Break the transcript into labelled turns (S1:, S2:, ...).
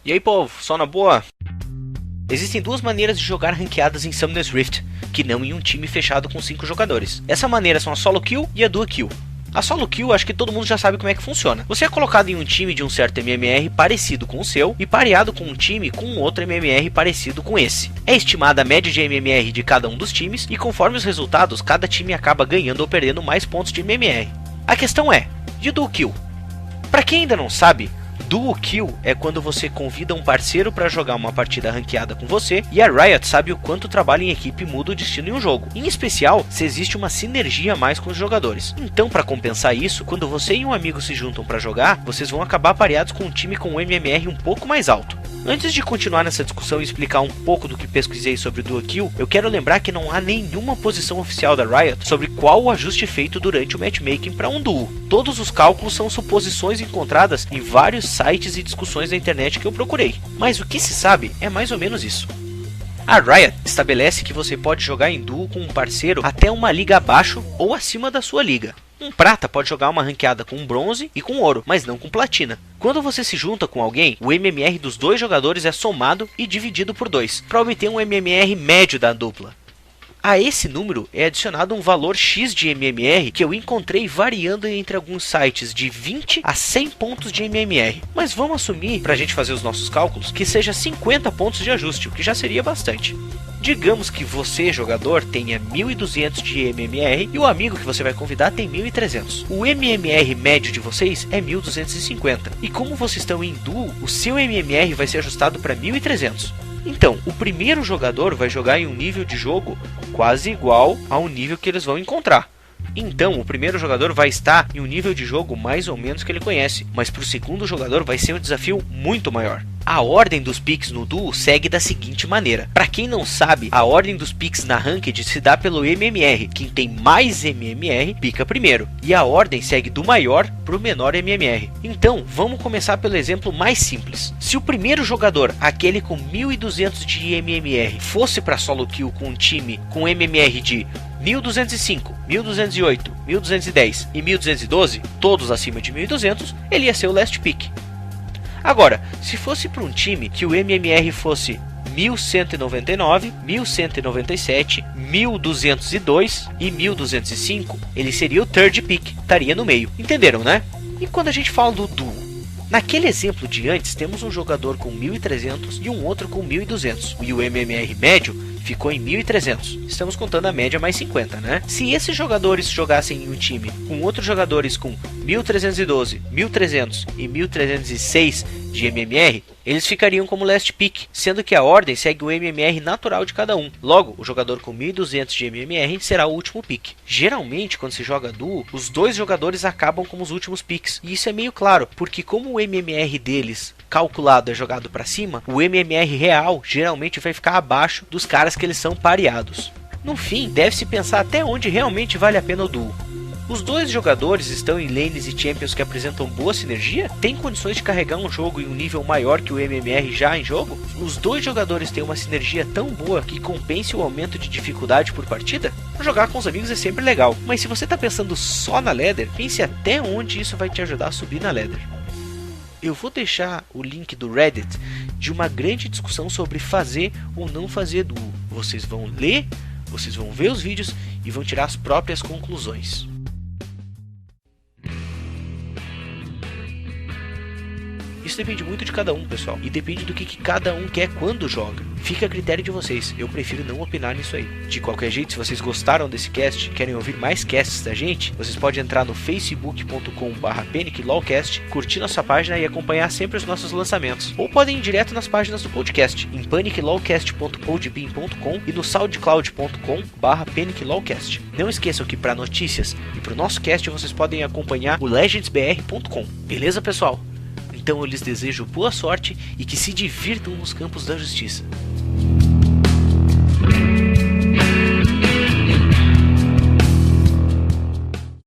S1: E aí, povo, só na boa? Existem duas maneiras de jogar ranqueadas em Summoner's Rift, que não em um time fechado com 5 jogadores. Essa maneira são a Solo Kill e a Duo Kill. A Solo Kill acho que todo mundo já sabe como é que funciona. Você é colocado em um time de um certo MMR parecido com o seu e pareado com um time com outro MMR parecido com esse. É estimada a média de MMR de cada um dos times e conforme os resultados, cada time acaba ganhando ou perdendo mais pontos de MMR. A questão é, de Duo Kill? Para quem ainda não sabe, Duo Kill é quando você convida um parceiro para jogar uma partida ranqueada com você e a Riot sabe o quanto o trabalho em equipe muda o destino em um jogo, em especial se existe uma sinergia a mais com os jogadores. Então, para compensar isso, quando você e um amigo se juntam para jogar, vocês vão acabar pareados com um time com um MMR um pouco mais alto. Antes de continuar nessa discussão e explicar um pouco do que pesquisei sobre o Duo Kill, eu quero lembrar que não há nenhuma posição oficial da Riot sobre qual o ajuste feito durante o matchmaking para um duo. Todos os cálculos são suposições encontradas em vários sites e discussões na internet que eu procurei, mas o que se sabe é mais ou menos isso. A Riot estabelece que você pode jogar em duo com um parceiro até uma liga abaixo ou acima da sua liga. Um prata pode jogar uma ranqueada com bronze e com ouro, mas não com platina. Quando você se junta com alguém, o MMR dos dois jogadores é somado e dividido por 2, para obter um MMR médio da dupla. A esse número é adicionado um valor X de MMR que eu encontrei variando entre alguns sites de 20 a 100 pontos de MMR. Mas vamos assumir, para a gente fazer os nossos cálculos, que seja 50 pontos de ajuste, o que já seria bastante. Digamos que você, jogador, tenha 1200 de MMR e o amigo que você vai convidar tem 1300. O MMR médio de vocês é 1250. E como vocês estão em duo, o seu MMR vai ser ajustado para 1300. Então, o primeiro jogador vai jogar em um nível de jogo quase igual ao nível que eles vão encontrar. Então, o primeiro jogador vai estar em um nível de jogo mais ou menos que ele conhece, mas para o segundo jogador vai ser um desafio muito maior. A ordem dos picks no duo segue da seguinte maneira. Para quem não sabe, a ordem dos picks na Ranked se dá pelo MMR. Quem tem mais MMR pica primeiro. E a ordem segue do maior para o menor MMR. Então, vamos começar pelo exemplo mais simples. Se o primeiro jogador, aquele com 1200 de MMR, fosse para solo kill com um time com MMR de 1205, 1208, 1210 e 1212, todos acima de 1200, ele ia ser o last pick. Agora, se fosse para um time que o MMR fosse 1199, 1197, 1202 e 1205, ele seria o third pick, estaria no meio. Entenderam, né? E quando a gente fala do duo? Naquele exemplo de antes, temos um jogador com 1300 e um outro com 1200. E o MMR médio ficou em 1300. Estamos contando a média mais 50, né? Se esses jogadores jogassem em um time com outros jogadores com 1312, 1300 e 1306 de MMR, eles ficariam como last pick, sendo que a ordem segue o MMR natural de cada um. Logo, o jogador com 1200 de MMR será o último pick. Geralmente, quando se joga duo, os dois jogadores acabam como os últimos picks. E isso é meio claro, porque como o MMR deles calculado é jogado para cima, o MMR real geralmente vai ficar abaixo dos caras que eles são pareados. No fim, deve-se pensar até onde realmente vale a pena o duo. Os dois jogadores estão em lanes e champions que apresentam boa sinergia? Tem condições de carregar um jogo em um nível maior que o MMR já em jogo? Os dois jogadores têm uma sinergia tão boa que compense o aumento de dificuldade por partida? Jogar com os amigos é sempre legal, mas se você está pensando só na ladder, pense até onde isso vai te ajudar a subir na ladder. Eu vou deixar o link do Reddit de uma grande discussão sobre fazer ou não fazer duo. Vocês vão ler, vocês vão ver os vídeos e vão tirar as próprias conclusões. Isso depende muito de cada um, pessoal, e depende do que cada um quer quando joga. Fica a critério de vocês, eu prefiro não opinar nisso aí. De qualquer jeito, se vocês gostaram desse cast, querem ouvir mais casts da gente, vocês podem entrar no facebook.com/paniclawcast, curtir nossa página e acompanhar sempre os nossos lançamentos. Ou podem ir direto nas páginas do podcast, em paniclawcast.podbean.com e no soundcloud.com/paniclawcast. Não esqueçam que para notícias e para o nosso cast vocês podem acompanhar o legendsbr.com. Beleza, pessoal? Então eu lhes desejo boa sorte e que se divirtam nos campos da justiça.